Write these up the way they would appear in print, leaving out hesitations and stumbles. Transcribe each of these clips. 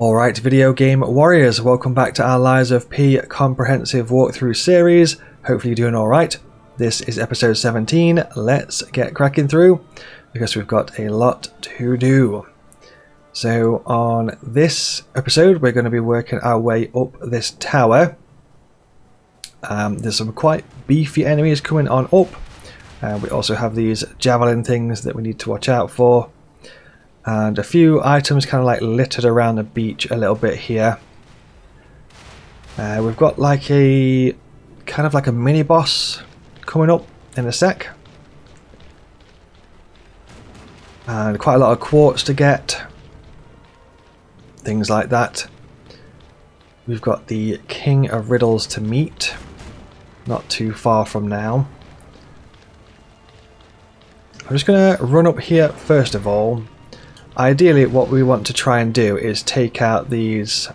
Alright, video game warriors, welcome back to our Lies of P comprehensive walkthrough series. Hopefully you're doing alright. This is episode 17. Let's get cracking through because we've got a lot to do. So on this episode we're going to be working our way up this tower. There's some quite beefy enemies coming on up. We also have these javelin things that we need to watch out for. And a few items kind of like littered around the beach a little bit here. We've got like a kind of like a mini boss coming up in a sec. And quite a lot of quartz to get. Things like that. We've got the King of Riddles to meet. Not too far from now. I'm just going to run up here first of all. Ideally what we want to try and do is take out these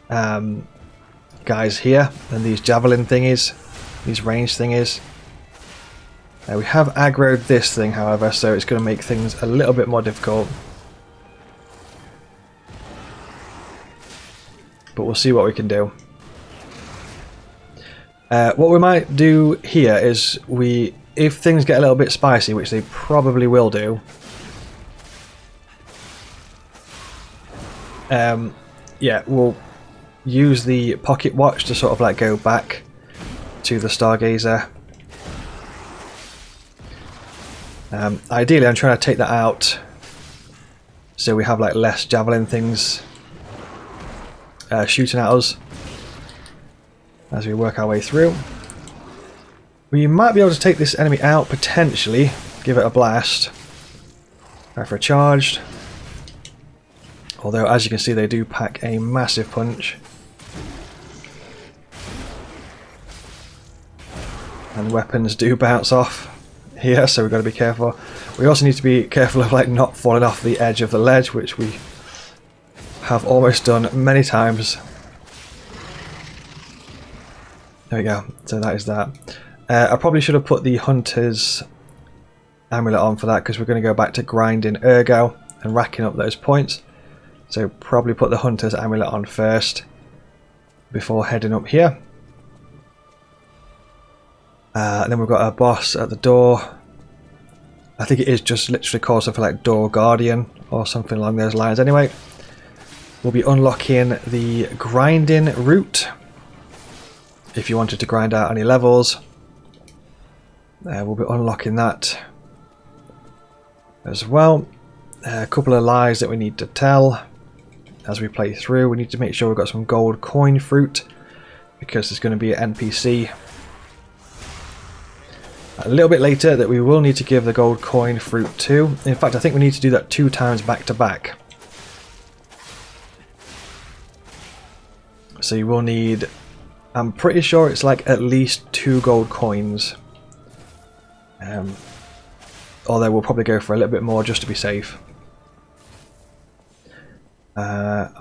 guys here and these javelin thingies, these range thingies. We have aggroed this thing however, so it's going to make things a little bit more difficult. But we'll see what we can do. What we might do here is if things get a little bit spicy, which they probably will do, yeah, we'll use the pocket watch to sort of like go back to the Stargazer. Ideally I'm trying to take that out so we have like less javelin things shooting at us as we work our way through. We might be able to take this enemy out potentially, give it a blast. Go for a charged. Although, as you can see, they do pack a massive punch. And weapons do bounce off here, so we've got to be careful. We also need to be careful of like not falling off the edge of the ledge, which we have almost done many times. There we go. So that is that. I probably should have put the Hunter's amulet on for that, because we're going to go back to grinding Ergo and racking up those points. So probably put the Hunter's amulet on first before heading up here. Then we've got our boss at the door. I think it is just literally called something like Door Guardian or something along those lines. Anyway, we'll be unlocking the grinding route if you wanted to grind out any levels. We'll be unlocking that as well. A couple of lies that we need to tell as we play through. We need to make sure we've got some gold coin fruit because there's going to be an NPC a little bit later that we will need to give the gold coin fruit to. In fact, I think we need to do that 2 times back to back. So you will need, I'm pretty sure it's like at least 2 gold coins. Although we'll probably go for a little bit more just to be safe.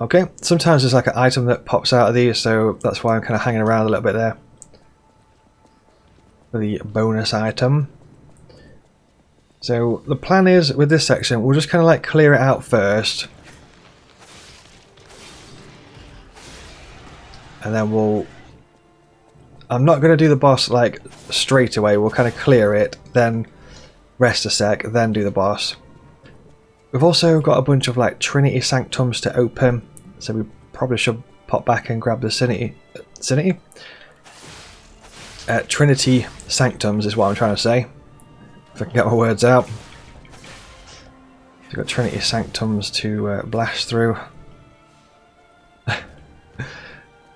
Okay, sometimes there's like an item that pops out of these, so that's why I'm kind of hanging around a little bit there for the bonus item. So the plan is with this section, we'll just kind of like clear it out first, and then I'm not going to do the boss like straight away. We'll kind of clear it, then rest a sec, then do the boss. We've also got a bunch of like Trinity Sanctums to open, so we probably should pop back and grab the Trinity Sanctums is what I'm trying to say, if I can get my words out. So we've got Trinity Sanctums to blast through. The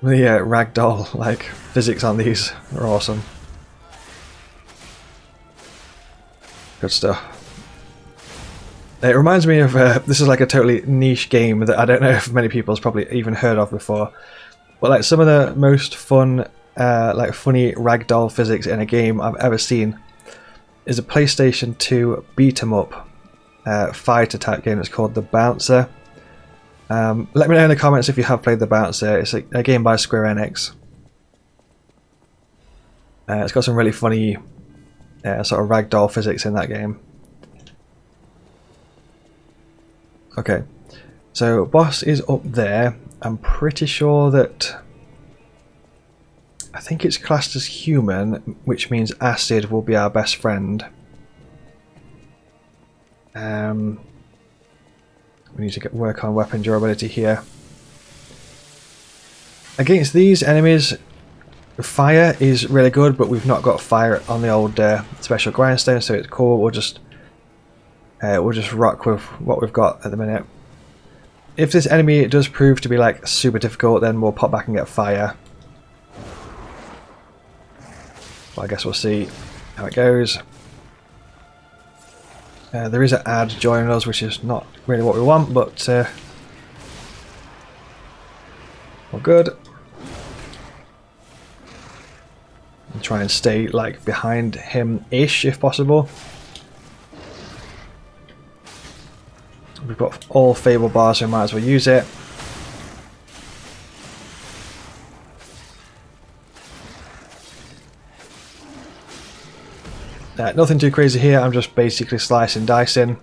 ragdoll like physics on these are awesome. Good stuff. It reminds me of, this is like a totally niche game that I don't know if many people's probably even heard of before. But like some of the most fun, like funny ragdoll physics in a game I've ever seen is a PlayStation 2 beat 'em up fighter type game that's called The Bouncer. Let me know in the comments if you have played The Bouncer. It's a game by Square Enix. It's got some really funny sort of ragdoll physics in that game. Okay, So boss is up there. I'm pretty sure that... I think it's classed as human, which means acid will be our best friend. We need to work on weapon durability here. Against these enemies, fire is really good, but we've not got fire on the old special grindstone, so it's cool. We'll just rock with what we've got at the minute. If this enemy does prove to be like super difficult, then we'll pop back and get fire. Well, I guess we'll see how it goes. There is an ad joining us, which is not really what we want, but we're good. And try and stay like behind him-ish if possible. We've got all Fable bars, so we might as well use it. Nothing too crazy here, I'm just basically slicing, dicing.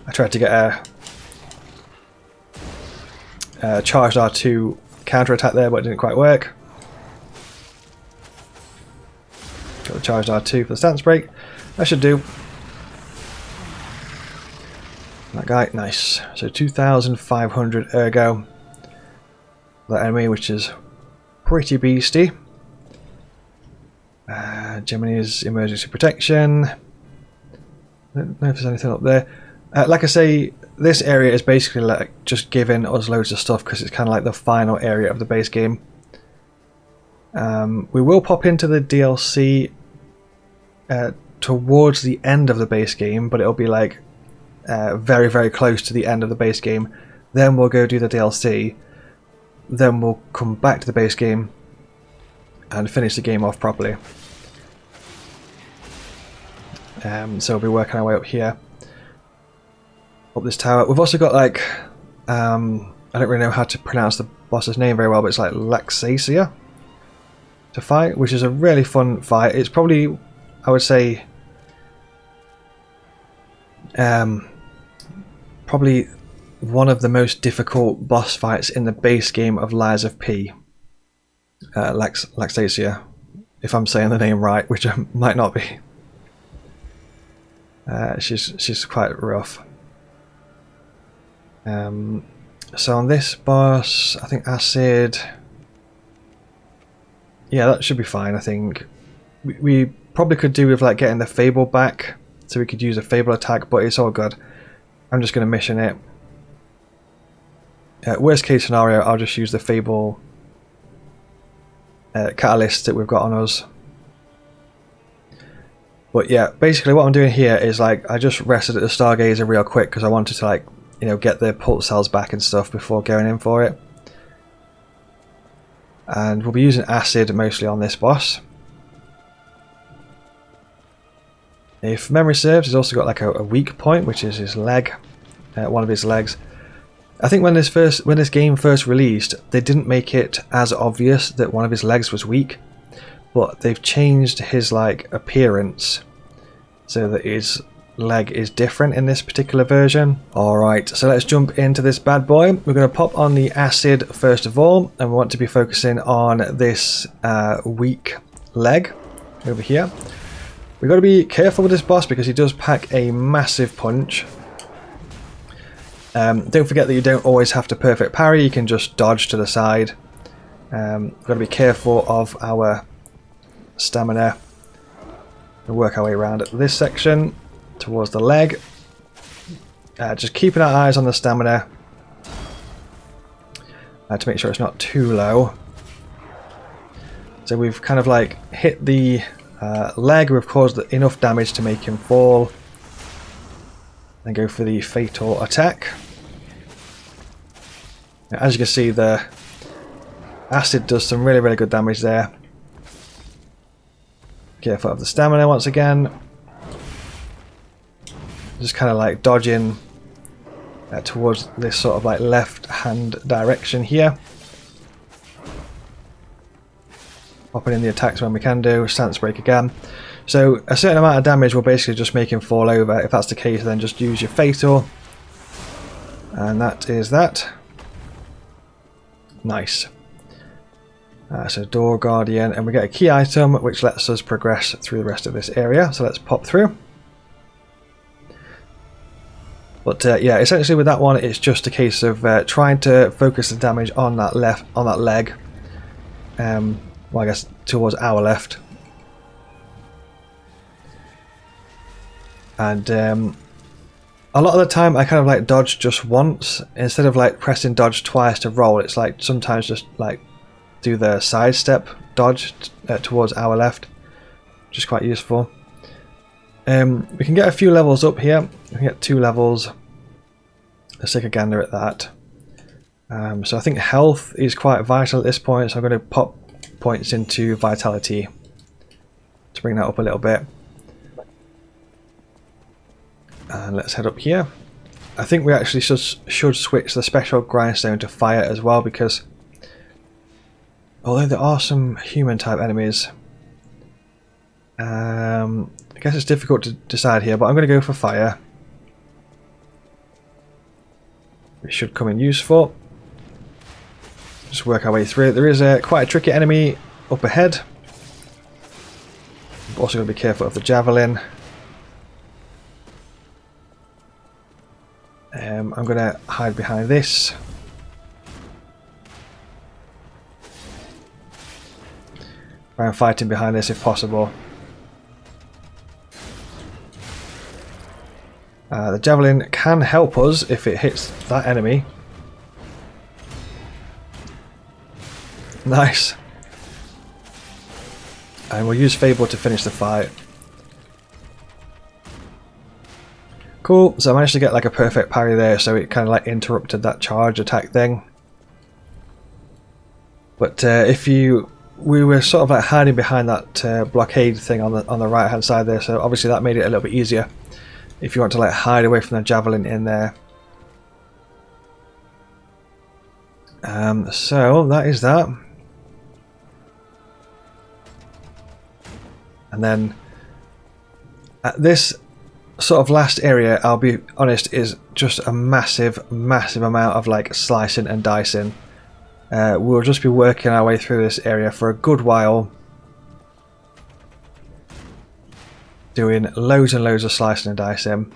I tried to get a charged R2 counter-attack there, but it didn't quite work. Got the charged R2 for the stance break. That should do. That guy, nice. So 2,500 ergo. That enemy, which is pretty beasty. Gemini's emergency protection. I don't know if there's anything up there. Like I say, this area is basically like just giving us loads of stuff because it's kind of like the final area of the base game. We will pop into the DLC towards the end of the base game, but it'll be like very, very close to the end of the base game. Then we'll go do the DLC. Then we'll come back to the base game and finish the game off properly. So we'll be working our way up here, up this tower. We've also got like I don't really know how to pronounce the boss's name very well, but it's like Laxasia to fight, which is a really fun fight. It's probably, I would say, probably one of the most difficult boss fights in the base game of Lies of P. Laxasia, if I'm saying the name right, which I might not be. She's quite rough. So on this boss, I think acid. Yeah, that should be fine. I think we probably could do with like getting the Fable back, so we could use a Fable attack, but it's all good. I'm just going to mission it. Worst case scenario, I'll just use the Fable catalyst that we've got on us. But yeah, basically what I'm doing here is like I just rested at the Stargazer real quick because I wanted to like, you know, get the pulse cells back and stuff before going in for it. And we'll be using acid mostly on this boss. If memory serves, he's also got like a weak point, which is his leg, one of his legs. I think when this game first released, they didn't make it as obvious that one of his legs was weak, but they've changed his like appearance so that his leg is different in this particular version. Alright, so let's jump into this bad boy. We're going to pop on the acid first of all, and we want to be focusing on this weak leg over here. We've got to be careful with this boss because he does pack a massive punch. Don't forget that you don't always have to perfect parry, you can just dodge to the side. We've got to be careful of our stamina. We'll work our way around this section towards the leg. Just keeping our eyes on the stamina to make sure it's not too low. So we've kind of like hit the leg, we've caused enough damage to make him fall. And go for the fatal attack. Now, as you can see, the acid does some really, really good damage there. Careful of the stamina once again. Just kind of like dodging towards this sort of like left hand direction here. Popping in the attacks when we can do. Stance break again. So a certain amount of damage will basically just make him fall over. If that's the case, then just use your fatal. And that is that. Nice. So door guardian, and we get a key item which lets us progress through the rest of this area. So let's pop through. But yeah, essentially with that one, it's just a case of trying to focus the damage on that leg. Well, I guess towards our left. And a lot of the time I kind of like dodge just once instead of like pressing dodge twice to roll. It's like sometimes just like do the sidestep dodge towards our left, which is quite useful. We can get a few levels up here. We can get 2 levels. Let's take a gander at that. So I think health is quite vital at this point, so I'm going to pop points into vitality to bring that up a little bit. And let's head up here. I think we actually should switch the special grindstone to fire as well, because although there are some human type enemies, I guess it's difficult to decide here, but I'm going to go for fire. It should come in useful. Just work our way through it. There is quite a tricky enemy up ahead. I'm also going to be careful of the javelin. I'm going to hide behind this. I'm fighting behind this if possible. The javelin can help us if it hits that enemy. Nice. And we'll use Fable to finish the fight. Cool, so I managed to get like a perfect parry there, so it kind of like interrupted that charge attack thing. But we were sort of like hiding behind that blockade thing on the right hand side there, so obviously that made it a little bit easier if you want to like hide away from the javelin in there. So that is that. And then at this sort of last area, I'll be honest, is just a massive amount of like slicing and dicing. We'll just be working our way through this area for a good while, doing loads and loads of slicing and dicing.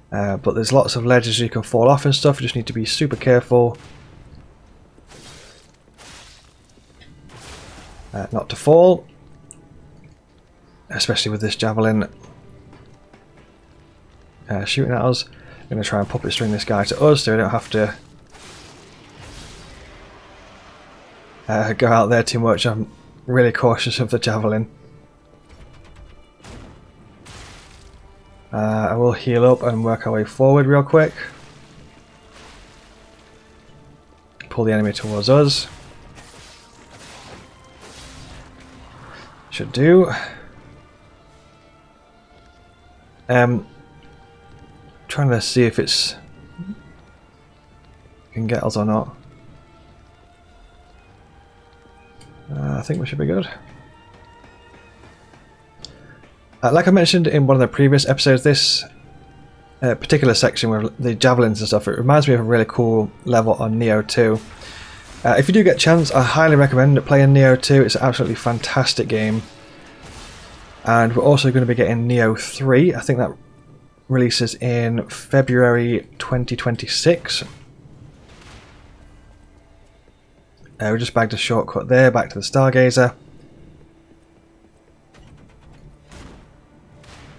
But there's lots of ledges you can fall off and stuff. You just need to be super careful not to fall, especially with this javelin shooting at us. I'm going to try and puppet string this guy to us so we don't have to go out there too much. I'm really cautious of the javelin. I will heal up and work our way forward real quick. Pull the enemy towards us. Should do. Trying to see if it can get us or not. I think we should be good. Like I mentioned in one of the previous episodes, this particular section with the javelins and stuff, it reminds me of a really cool level on Neo 2. If you do get a chance, I highly recommend playing Neo 2. It's an absolutely fantastic game. And we're also going to be getting Neo 3. I think that releases in February 2026. We just bagged a shortcut there, back to the Stargazer.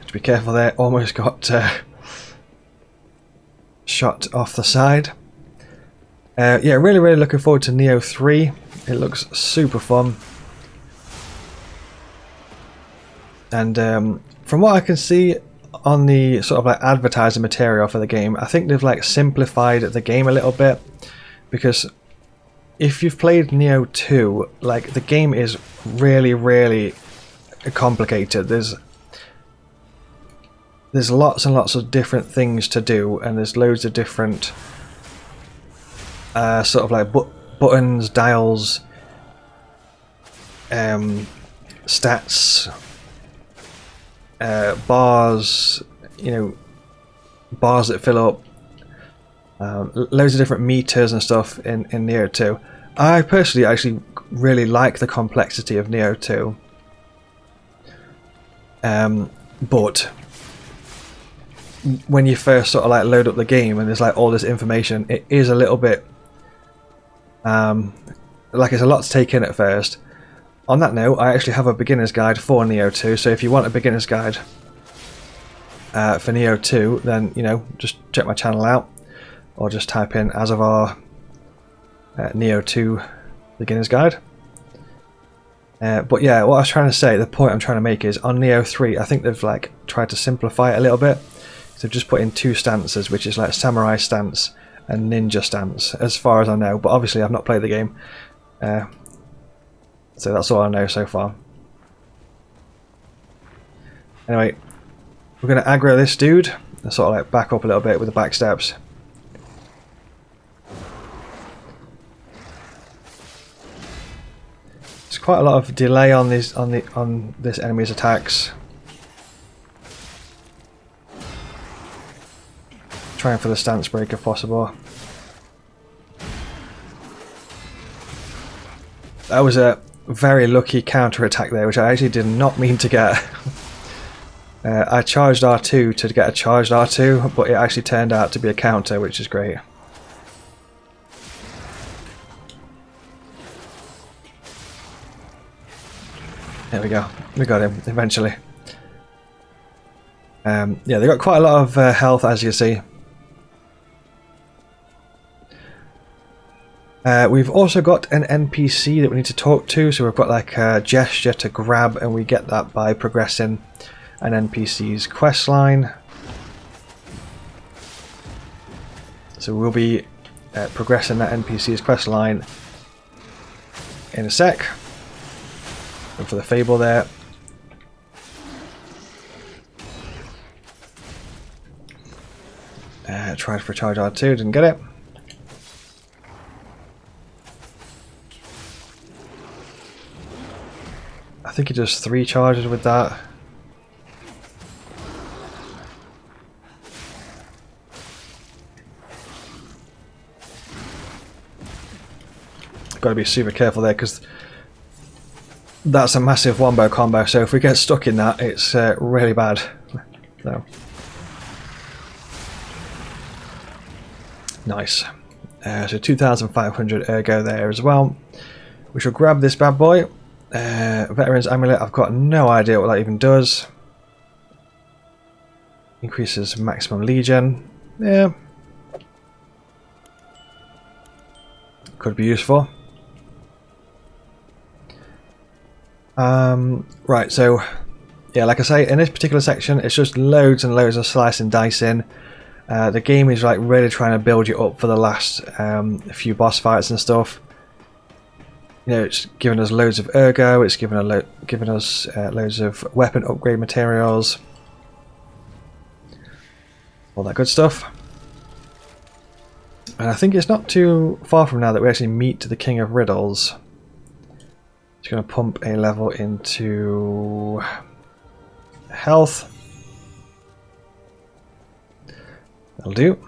Just be careful there, almost got shot off the side. Yeah, really looking forward to Neo 3. It looks super fun. And from what I can see on the sort of like advertising material for the game, I think they've like simplified the game a little bit, because if you've played Neo 2, like the game is really complicated. There's lots and lots of different things to do, and there's loads of different sort of like buttons, dials, stats, bars, you know, bars that fill up, loads of different meters and stuff in Nioh 2. I personally actually really like the complexity of Nioh 2, but when you first sort of like load up the game and there's like all this information, it is a little bit like it's a lot to take in at first. On that note, I actually have a beginner's guide for Nioh 2, so if you want a beginner's guide for Nioh 2, then, you know, just check my channel out, or just type in Azzavhar Nioh 2 beginner's guide. But yeah, what I was trying to say, the point I'm trying to make is, on Nioh 3, I think they've like tried to simplify it a little bit. So just put in two stances, which is like samurai stance and ninja stance, as far as I know, but obviously I've not played the game. So that's all I know so far. Anyway, we're going to aggro this dude and sort of like back up a little bit with the back steps. There's quite a lot of delay on this enemy's attacks. Trying for the stance break if possible. That was a very lucky counter attack there, which I actually did not mean to get. I charged R2 to get a charged R2, but it actually turned out to be a counter, which is great. There we go. We got him eventually. Yeah, they got quite a lot of health, as you see. We've also got an NPC that we need to talk to, so we've got like a gesture to grab, and we get that by progressing an NPC's quest line. So we'll be progressing that NPC's quest line in a sec. And for the fable there. Tried for charge R2, didn't get it. I think he does 3 charges with that. Got to be super careful there, because that's a massive wombo combo, so if we get stuck in that, it's really bad. So. Nice. So 2,500 ergo there as well. We shall grab this bad boy. Veteran's Amulet, I've got no idea what that even does. Increases maximum legion. Yeah. Could be useful. Right, so yeah, like I say, in this particular section, it's just loads and loads of slice and dicing. The game is like really trying to build you up for the last few boss fights and stuff. You know, it's giving us loads of ergo, it's giving us loads of weapon upgrade materials, all that good stuff. And I think it's not too far from now that we actually meet the King of Riddles. It's going to pump a level into health. That'll do.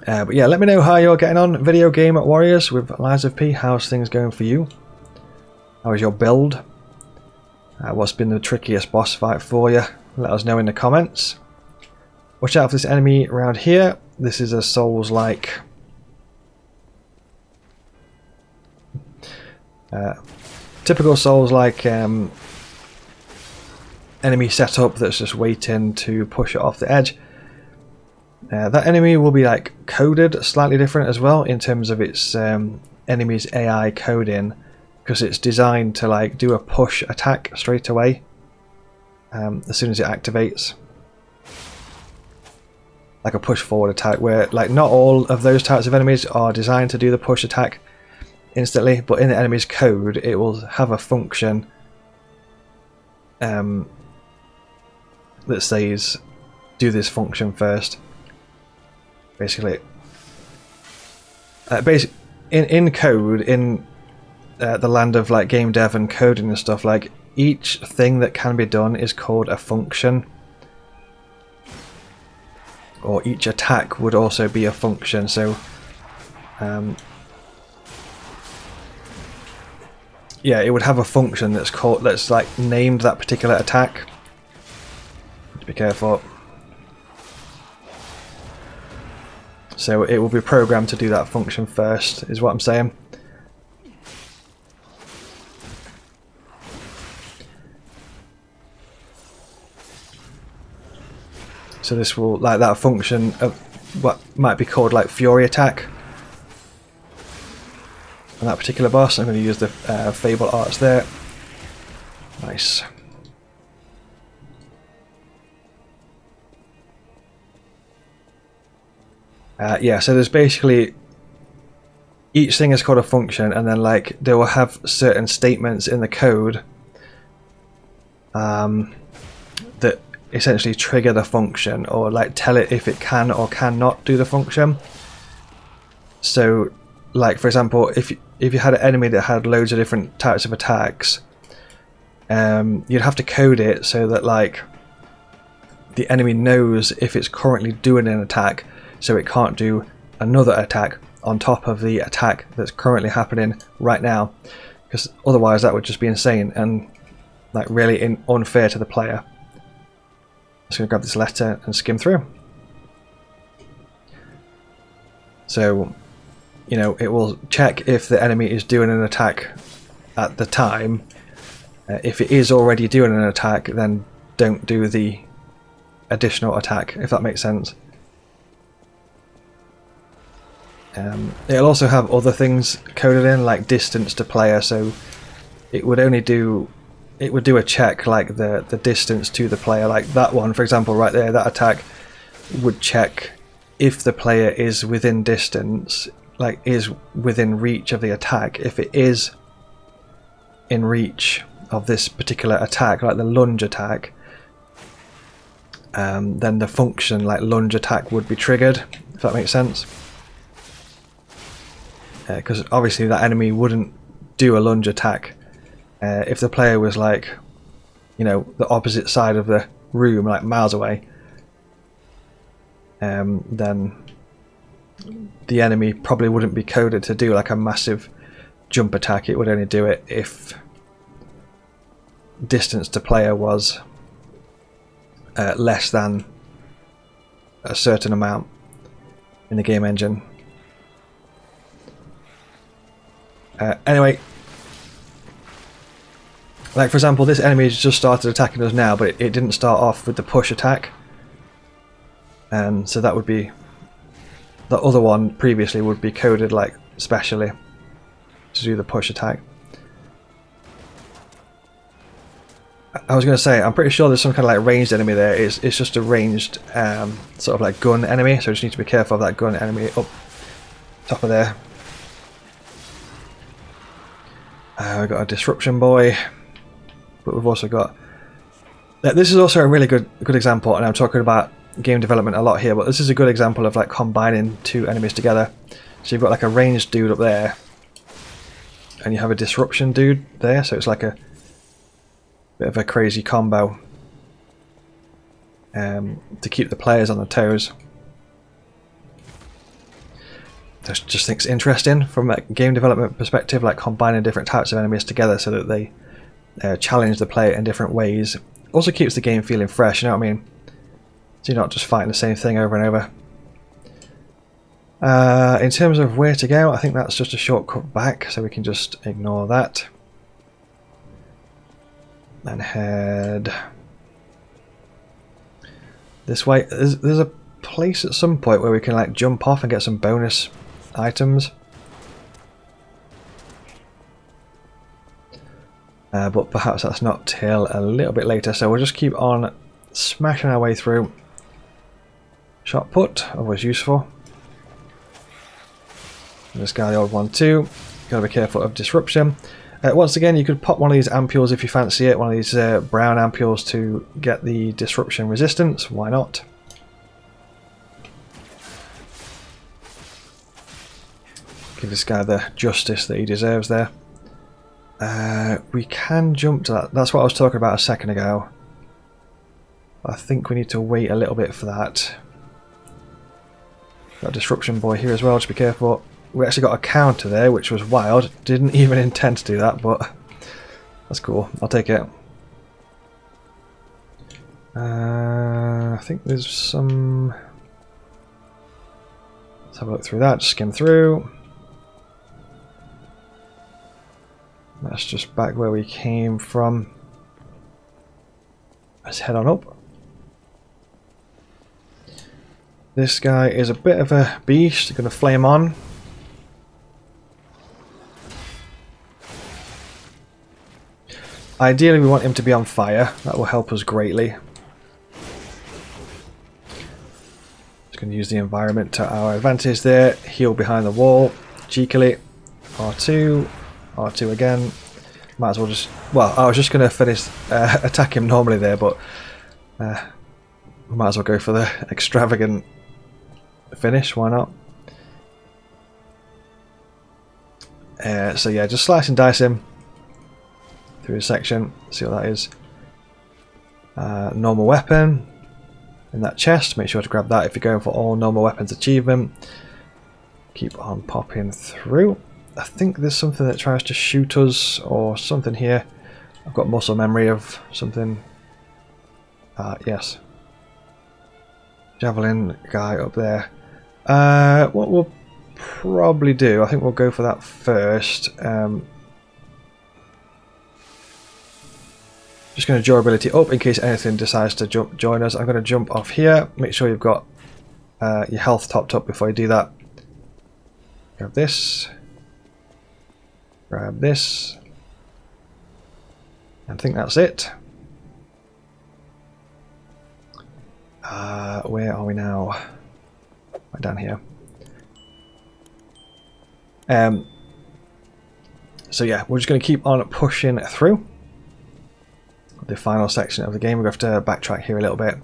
But yeah, let me know how you're getting on, Video Game Warriors, with Lies of P. How's things going for you? How is your build? What's been the trickiest boss fight for you? Let us know in the comments. Watch out for this enemy around here. This is a Souls-like typical Souls-like enemy setup that's just waiting to push it off the edge. That enemy will be like coded slightly different as well in terms of its enemy's AI coding, because it's designed to like do a push attack straight away as soon as it activates, like a push forward attack, where like not all of those types of enemies are designed to do the push attack instantly, but in the enemy's code it will have a function that says do this function first. Basically, in code, in the land of like game dev and coding and stuff, like each thing that can be done is called a function, or each attack would also be a function. So yeah, it would have a function that's called, that's like named that particular attack. Be careful. So it will be programmed to do that function first, is what I'm saying. So this will, like that function of what might be called like Fury attack on that particular boss. I'm going to use the Fable arts there. Nice. Yeah, so there's basically, each thing is called a function, and then like they will have certain statements in the code that essentially trigger the function, or like tell it if it can or cannot do the function. So like for example, if you had an enemy that had loads of different types of attacks, you'd have to code it so that like the enemy knows if it's currently doing an attack, so it can't do another attack on top of the attack that's currently happening right now, because otherwise that would just be insane and like really unfair to the player. I'm just going to grab this letter and skim through. So, you know, it will check if the enemy is doing an attack at the time. If it is already doing an attack, then don't do the additional attack, if that makes sense. It'll also have other things coded in, like distance to player, so it would only do, it would do a check like the distance to the player. Like that one, for example, right there, that attack would check if the player is within distance, like is within reach of the attack. If it is in reach of this particular attack, like the lunge attack, then the function like lunge attack would be triggered, if that makes sense. Because obviously that enemy wouldn't do a lunge attack if the player was like, you know, the opposite side of the room, like miles away. Then the enemy probably wouldn't be coded to do like a massive jump attack. It would only do it if distance to player was less than a certain amount in the game engine. Anyway, like for example, this enemy has just started attacking us now, but it didn't start off with the push attack, and so that would be, the other one previously would be coded like specially to do the push attack. I was going to say, I'm pretty sure there's some kind of like ranged enemy there. It's just a ranged sort of like gun enemy, so just need to be careful of that gun enemy up top of there. We've got a disruption boy, but we've also got, this is also a really good example, and I'm talking about game development a lot here, but this is a good example of like combining two enemies together. So you've got like a ranged dude up there, and you have a disruption dude there, so it's like a bit of a crazy combo to keep the players on their toes. I just think it's interesting from a game development perspective, like combining different types of enemies together so that they challenge the player in different ways. Also keeps the game feeling fresh, you know what I mean? So you're not just fighting the same thing over and over. In terms of where to go, I think that's just a shortcut back, so we can just ignore that. And head this way. There's a place at some point where we can like jump off and get some bonus items, but perhaps that's not till a little bit later, so we'll just keep on smashing our way through. Shot put, always useful. This guy, the old one too. Gotta be careful of disruption. Once again, you could pop one of these ampules if you fancy it, one of these brown ampules to get the disruption resistance. Why not? Give this guy the justice that he deserves there. We can jump to that. That's what I was talking about a second ago. I think we need to wait a little bit for that. Got a disruption boy here as well, just be careful. We actually got a counter there, which was wild. Didn't even intend to do that, but that's cool. I'll take it. I think there's some... Let's have a look through that, just skim through. That's just back where we came from. Let's head on up. This guy is a bit of a beast. Going to flame on. Ideally we want him to be on fire. That will help us greatly. Just going to use the environment to our advantage there. Heal behind the wall. Cheekily. R2. R2 again. Might as well just... Well, I was just going to finish attack him normally there, but we might as well go for the extravagant finish. Why not? So yeah, just slice and dice him through his section. See what that is. Normal weapon in that chest. Make sure to grab that if you're going for all normal weapons achievement. Keep on popping through. I think there's something that tries to shoot us or something here. I've got muscle memory of something. Yes. Javelin guy up there. What we'll probably do, I think we'll go for that first. Just going to durability up in case anything decides to join us. I'm going to jump off here. Make sure you've got your health topped up before you do that. Grab this. Grab this. I think that's it. Where are we now? Right down here. So yeah, we're just going to keep on pushing through the final section of the game. We're going to have to backtrack here a little bit.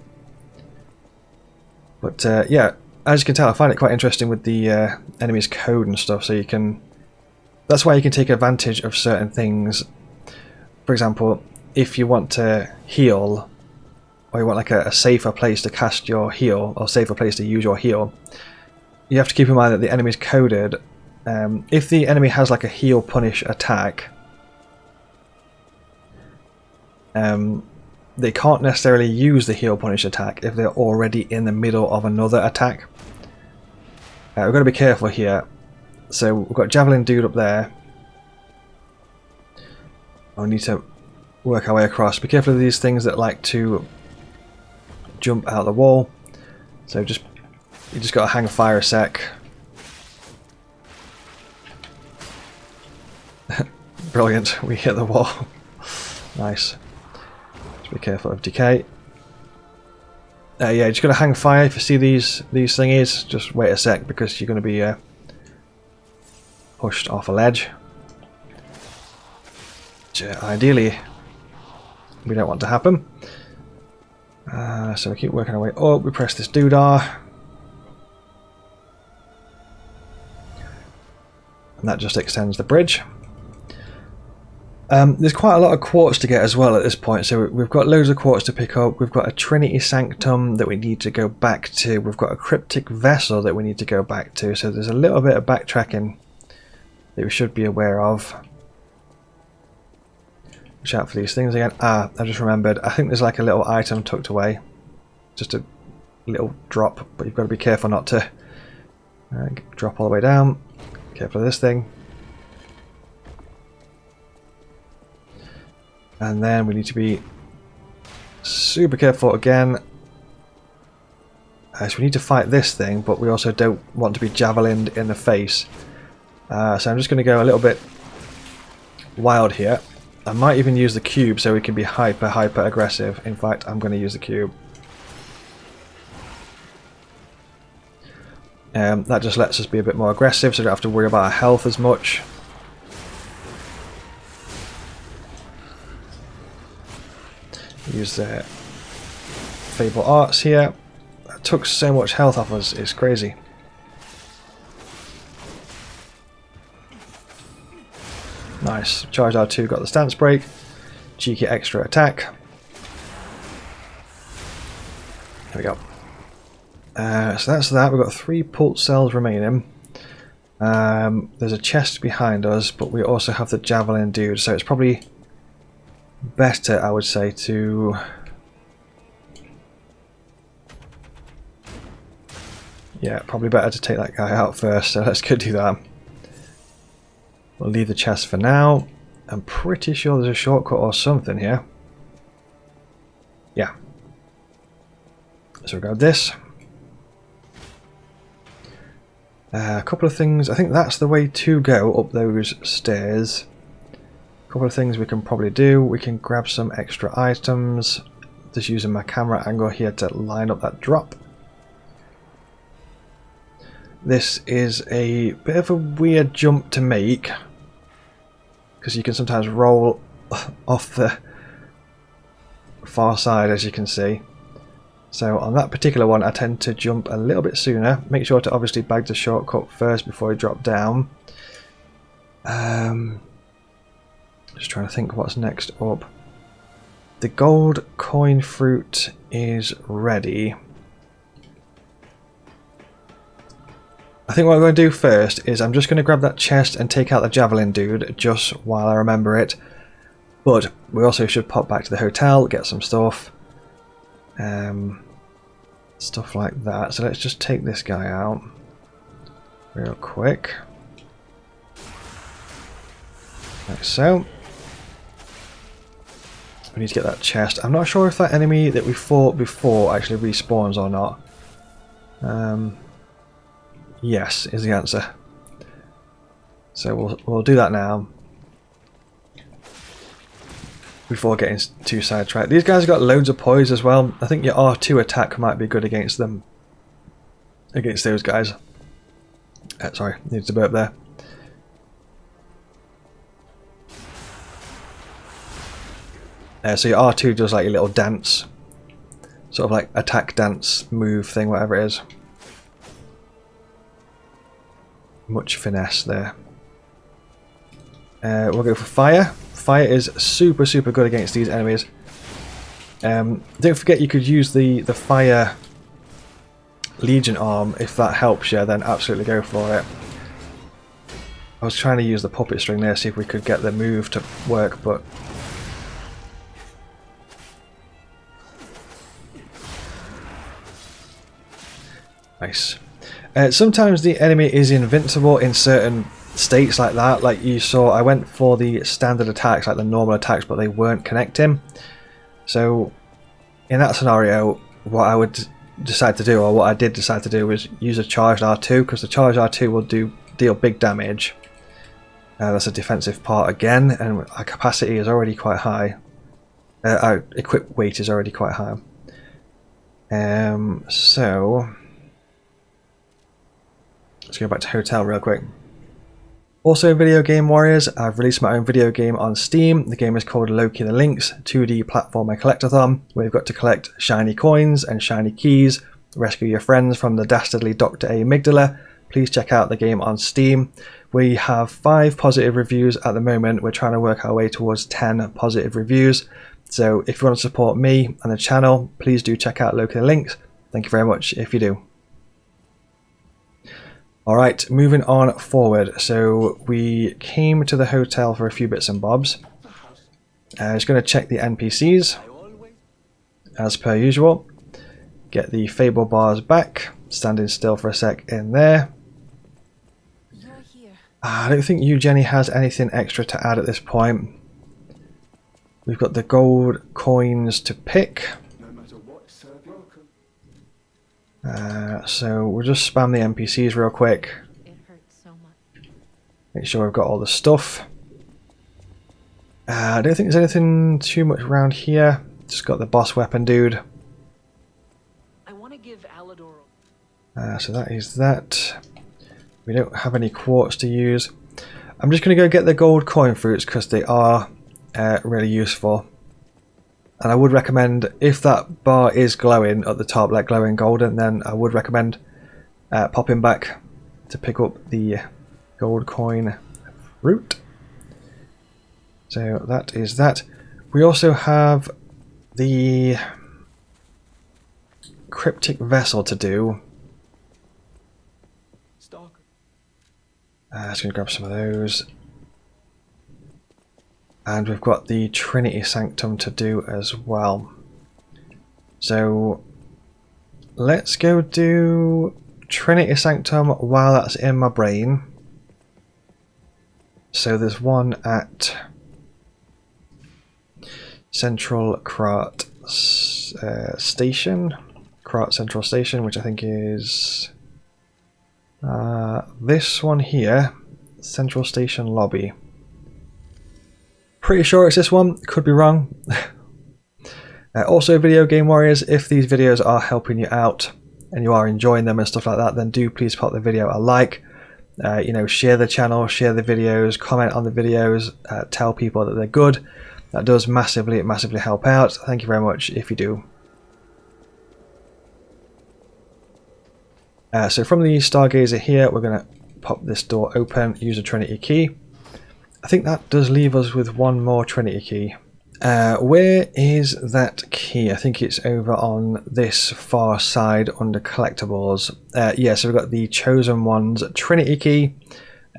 But yeah, as you can tell, I find it quite interesting with the enemy's code and stuff, so you can... That's why you can take advantage of certain things. For example, if you want to heal, or you want like a safer place to cast your heal, or safer place to use your heal, you have to keep in mind that the enemy's coded. If the enemy has like a heal punish attack, they can't necessarily use the heal punish attack if they're already in the middle of another attack. We've got to be careful here. So we've got Javelin dude up there. We need to work our way across. Be careful of these things that like to jump out the wall. So you just got to hang fire a sec. Brilliant, we hit the wall. Nice. Just be careful of decay. Yeah, just got to hang fire. If you see these thingies, just wait a sec because you're going to be pushed off a ledge. Which, ideally, we don't want to happen. So we keep working our way up. We press this doodah. And that just extends the bridge. There's quite a lot of quartz to get as well at this point, so we've got loads of quartz to pick up. We've got a Trinity Sanctum that we need to go back to. We've got a Cryptic Vessel that we need to go back to, so there's a little bit of backtracking that we should be aware of. Watch out for these things again. I just remembered. I think there's like a little item tucked away. Just a little drop, but you've got to be careful not to drop all the way down. Careful of this thing. And then we need to be super careful again. So we need to fight this thing, but we also don't want to be javelined in the face. So I'm just going to go a little bit wild here. I might even use the cube so we can be hyper aggressive. In fact, I'm going to use the cube. That just lets us be a bit more aggressive, so we don't have to worry about our health as much. Use the Fable Arts here. That took so much health off us, it's crazy. Nice. Charge R2 got the stance break. Cheeky extra attack. There we go. So that's that. We've got 3 pulse cells remaining. There's a chest behind us, but we also have the javelin dude, so it's probably better, I would say, to... Yeah, probably better to take that guy out first, so let's go do that. We'll leave the chest for now. I'm pretty sure there's a shortcut or something here. Yeah. So we'll grab this. A couple of things. I think that's the way to go up those stairs. A couple of things we can probably do. We can grab some extra items. Just using my camera angle here to line up that drop. This is a bit of a weird jump to make, because you can sometimes roll off the far side, as you can see. So on that particular one I tend to jump a little bit sooner. Make sure to obviously bag the shortcut first before you drop down. Just trying to think what's next up. The gold coin fruit is ready. I think what I'm going to do first is I'm just going to grab that chest and take out the javelin dude just while I remember it. But we also should pop back to the hotel, get some stuff. Stuff like that. So let's just take this guy out real quick. Like so. We need to get that chest. I'm not sure if that enemy that we fought before actually respawns or not. Yes, is the answer. So we'll do that now. Before getting too sidetracked. These guys have got loads of poise as well. I think your R2 attack might be good against them. Against those guys. Sorry, needs to burp there. So your R2 does like a little dance. Sort of like attack dance move thing, whatever it is. Much finesse there. We'll go for fire. Fire is super good against these enemies. Don't forget you could use the fire legion arm if that helps you, then absolutely go for it. I was trying to use the puppet string there, see if we could get the move to work, but nice. Sometimes the enemy is invincible in certain states like that. Like you saw, I went for the standard attacks, like the normal attacks, but they weren't connecting. So in that scenario, what I would decide to do, or what I did decide to do, was use a charged R2, because the charged R2 will deal big damage. That's a defensive part again, and our capacity is already quite high. Our equip weight is already quite high. So let's go back to hotel real quick. Also, video game warriors, I've released my own video game on Steam. The game is called Loki the Lynx 2D platformer collectathon, where you've got to collect shiny coins and shiny keys, rescue your friends from the dastardly Dr. A Amygdala. Please check out the game on Steam. We have 5 positive reviews at the moment. We're trying to work our way towards 10 positive reviews. So if you want to support me and the channel, please do check out Loki the Lynx. Thank you very much if you do. Alright, moving on forward. So we came to the hotel for a few bits and bobs. Just going to check the NPCs as per usual. Get the Fable bars back. Standing still for a sec in there. I don't think you, Jenny, has anything extra to add at this point. We've got the gold coins to pick. So we'll just spam the NPCs real quick. Make sure we've got all the stuff. I don't think there's anything too much around here. Just got the boss weapon dude. So that is that. We don't have any quartz to use. I'm just going to go get the gold coin fruits because they are really useful. And I would recommend, if that bar is glowing at the top, like glowing golden, then I would recommend popping back to pick up the gold coin fruit. So that is that. We also have the cryptic vessel to do. Just going to grab some of those. And we've got the Trinity Sanctum to do as well. So let's go do Trinity Sanctum while that's in my brain. So there's one at Central Quartz Station. Quartz Central Station, which I think is this one here, Central Station Lobby. Pretty sure it's this one, could be wrong. Also, Video Game Warriors, if these videos are helping you out and you are enjoying them and stuff like that, then do please pop the video a like. You know, share the channel, share the videos, comment on the videos, tell people that they're good. That does massively help out. Thank you very much if you do. So from the Stargazer here, we're going to pop this door open, use a Trinity key. I think that does leave us with one more Trinity key. Where is that key? I think it's over on this far side under collectibles. Yeah, so we've got the Chosen One's Trinity key.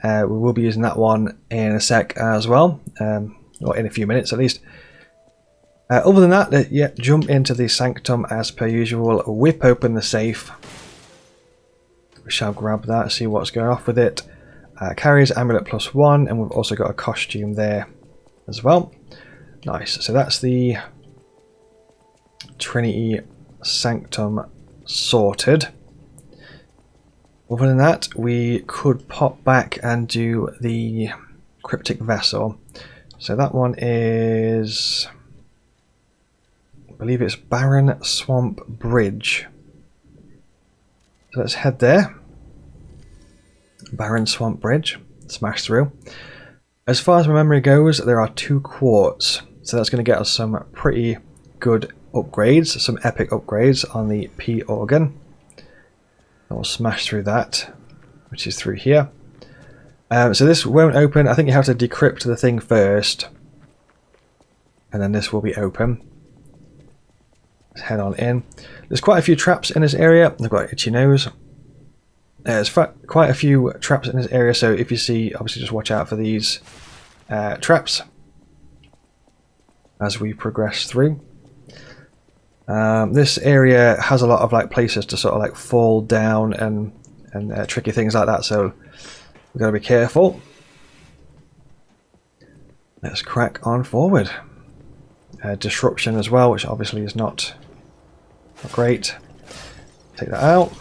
We will be using that one in a sec as well, or in a few minutes at least. Other than that, yeah, jump into the Sanctum as per usual, whip open the safe. We shall grab that, see what's going off with it. Carries amulet +1, and we've also got a costume there as well. Nice, so that's the Trinity Sanctum sorted. Other than that, we could pop back and do the Cryptic Vessel. So that one is, I believe it's Barren Swamp Bridge. So let's head there. Barren Swamp Bridge, smash through. As far as my memory goes, there are 2 quartz, so that's going to get us some pretty good upgrades, some epic upgrades on the P organ. And we'll smash through that, which is through here. So this won't open. I think you have to decrypt the thing first, and then this will be open. Let's head on in. There's quite a few traps in this area. I've got an itchy nose. There's quite a few traps in this area, so if you see, obviously just watch out for these traps as we progress through. This area has a lot of like places to sort of like fall down and tricky things like that, so we've got to be careful. Let's crack on forward. Disruption as well, which obviously is not great. Take that out.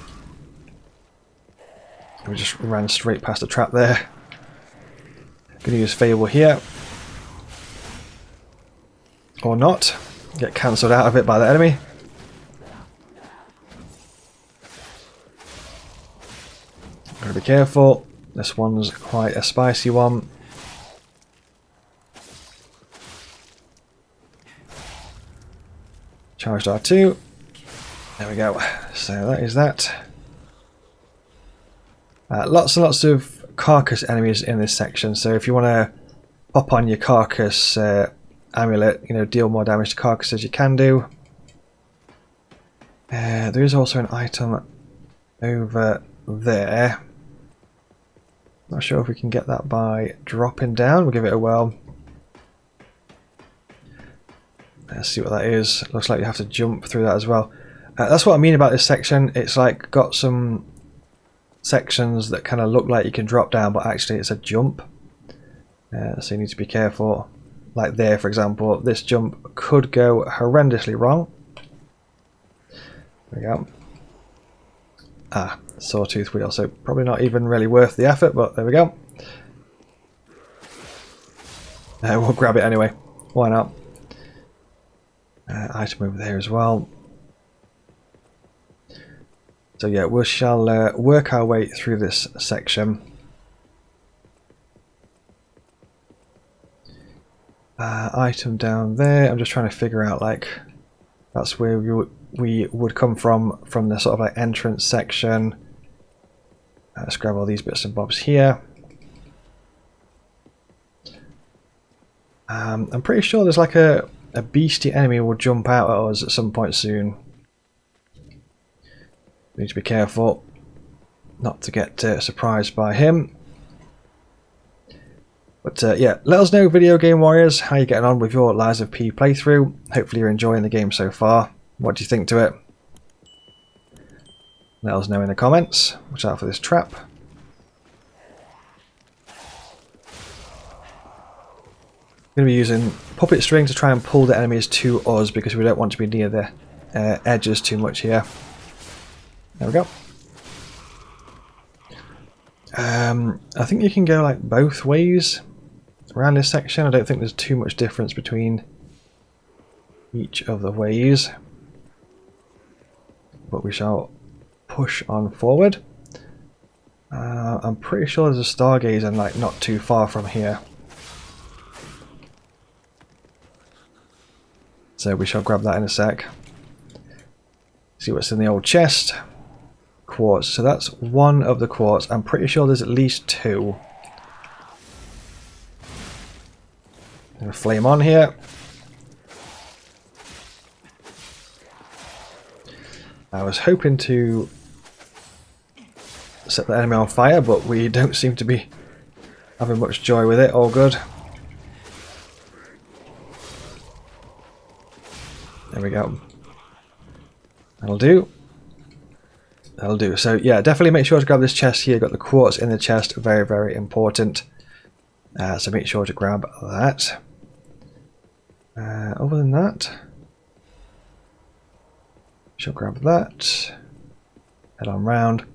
We just ran straight past the trap there. Gonna use Fable here. Or not. Get cancelled out of it by the enemy. Gotta be careful. This one's quite a spicy one. Charged R2. There we go. So that is that. Lots and lots of carcass enemies in this section, so if you want to pop on your carcass amulet, you know, deal more damage to carcasses, you can do. There is also an item over there. Not sure if we can get that by dropping down. We'll give it a whirl. Let's see what that is. Looks like you have to jump through that as well. That's what I mean about this section. It's like got some sections that kind of look like you can drop down, but actually it's a jump. So you need to be careful. Like there, for example, this jump could go horrendously wrong. There we go. Ah, sawtooth wheel, so probably not even really worth the effort, but there we go. We'll grab it anyway. Why not? Item over there as well. So yeah, we shall work our way through this section. Item down there. I'm just trying to figure out, like, that's where we would come from the sort of like entrance section. Let's grab all these bits and bobs here. I'm pretty sure there's like a beastie enemy will jump out at us at some point soon. We need to be careful not to get surprised by him. But yeah, let us know, Video Game Warriors, how you're getting on with your Lies of P playthrough. Hopefully you're enjoying the game so far. What do you think to it? Let us know in the comments. Watch out for this trap. I'm going to be using puppet string to try and pull the enemies to us because we don't want to be near the edges too much here. There we go. I think you can go like both ways around this section. I don't think there's too much difference between each of the ways, but we shall push on forward. I'm pretty sure there's a stargazer like not too far from here, so we shall grab that in a sec. See what's in the old chest. Quartz, so that's one of the quartz. I'm pretty sure there's at least two. Gonna flame on here. I was hoping to set the enemy on fire, but we don't seem to be having much joy with it. All good. There we go. That'll do. That'll do. So yeah, definitely make sure to grab this chest here. Got the quartz in the chest. Very, very important. So make sure to grab that. Other than that, shall grab that. Head on round.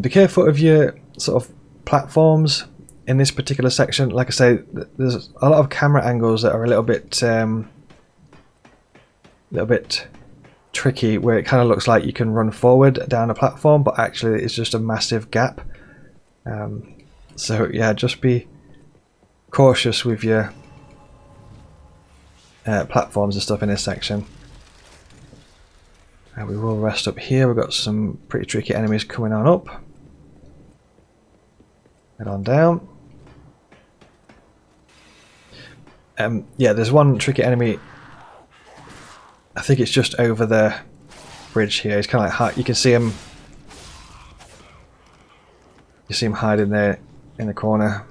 Be careful of your sort of platforms in this particular section. Like I say, there's a lot of camera angles that are a little bit tricky, where it kind of looks like you can run forward down a platform, but actually it's just a massive gap. So yeah, just be cautious with your platforms and stuff in this section. We will rest up here. We've got some pretty tricky enemies coming on up. Head on down. Yeah, there's one tricky enemy. I think it's just over the bridge here. He's kind of like, you can see him. You see him hiding there in the corner.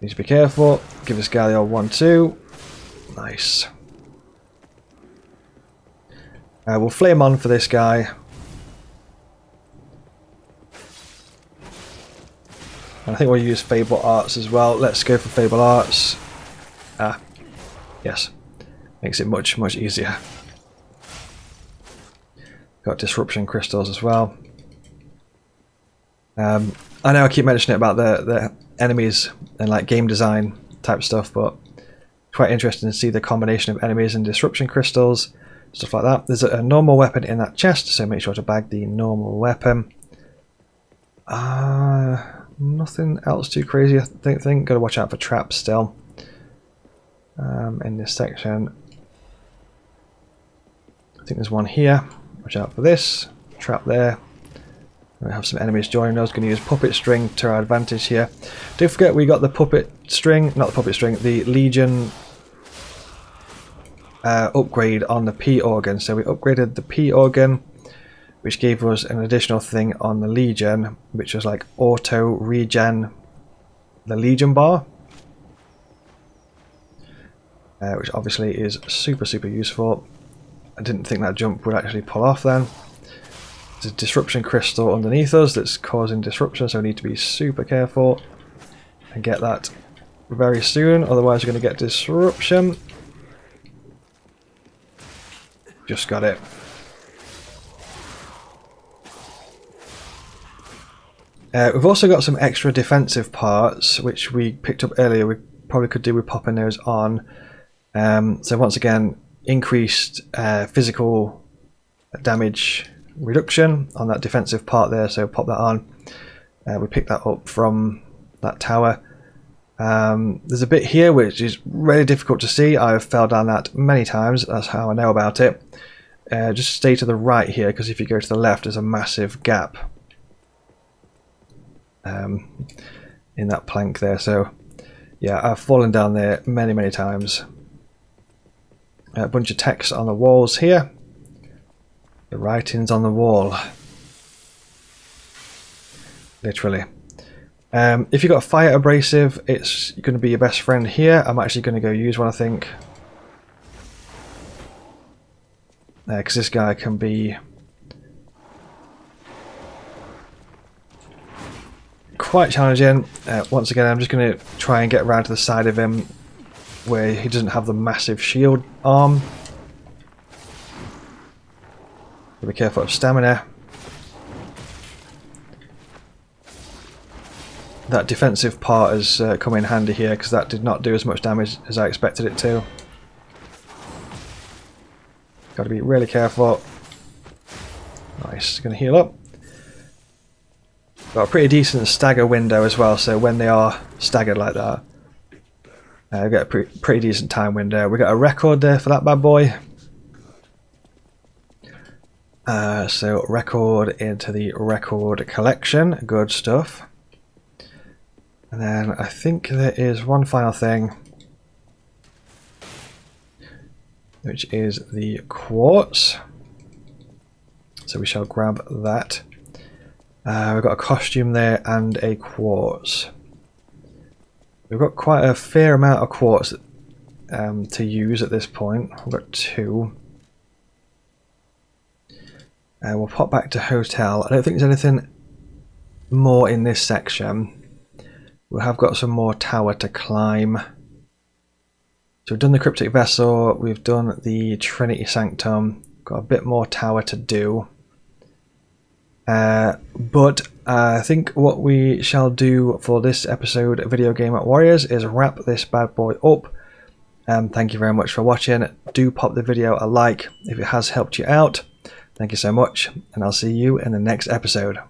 Need to be careful. Give this guy the old 1-2. Nice. We'll flame on for this guy. And I think we'll use Fable Arts as well. Let's go for Fable Arts. Yes. Makes it much, much easier. Got disruption crystals as well. I know I keep mentioning it about the enemies and like game design type stuff, but it's quite interesting to see the combination of enemies and disruption crystals, stuff like that. There's a normal weapon in that chest, so make sure to bag the normal weapon. Nothing else too crazy, I don't think. Got to watch out for traps still in this section. I think there's one here. Watch out for this. Trap there. We have some enemies joining us. Going to use puppet string to our advantage here. Don't forget we got the puppet string, not the puppet string, the Legion upgrade on the P organ. So we upgraded the P organ, which gave us an additional thing on the Legion, which was like auto regen the Legion bar, which obviously is super, super useful. I didn't think that jump would actually pull off then. There's a disruption crystal underneath us that's causing disruption, so we need to be super careful and get that very soon, otherwise we're going to get disruption. Just got it. We've also got some extra defensive parts which we picked up earlier. We probably could do with popping those on. So once again, increased physical damage reduction on that defensive part there, so pop that on. We picked that up from that tower. There's a bit here which is really difficult to see. I've fell down that many times, that's how I know about it. Just stay to the right here, because if you go to the left there's a massive gap in in that plank there. So yeah, I've fallen down there many times. A bunch of text on the walls here. The writings on the wall. Literally. If you've got a fire abrasive, it's going to be your best friend here. I'm actually going to go use one, I think. Because this guy can be quite challenging. Once again, I'm just going to try and get around to the side of him where he doesn't have the massive shield arm. Be careful of stamina. That defensive part has come in handy here because that did not do as much damage as I expected it to. Got to be really careful. Nice, going to heal up. Got a pretty decent stagger window as well, so when they are staggered like that, we get a pretty decent time window. We got a record there for that bad boy. So record into the record collection, good stuff. And then I think there is one final thing, which is the quartz. So we shall grab that. We've got a costume there and a quartz. We've got quite a fair amount of quartz to use at this point. We've got 2. We'll pop back to hotel. I don't think there's anything more in this section. We have got some more tower to climb. So we've done the cryptic vessel, we've done the Trinity Sanctum, got a bit more tower to do. But I think what we shall do for this episode of Video Game Warriors is wrap this bad boy up. Thank you very much for watching. Do pop the video a like if it has helped you out. Thank you so much, and I'll see you in the next episode.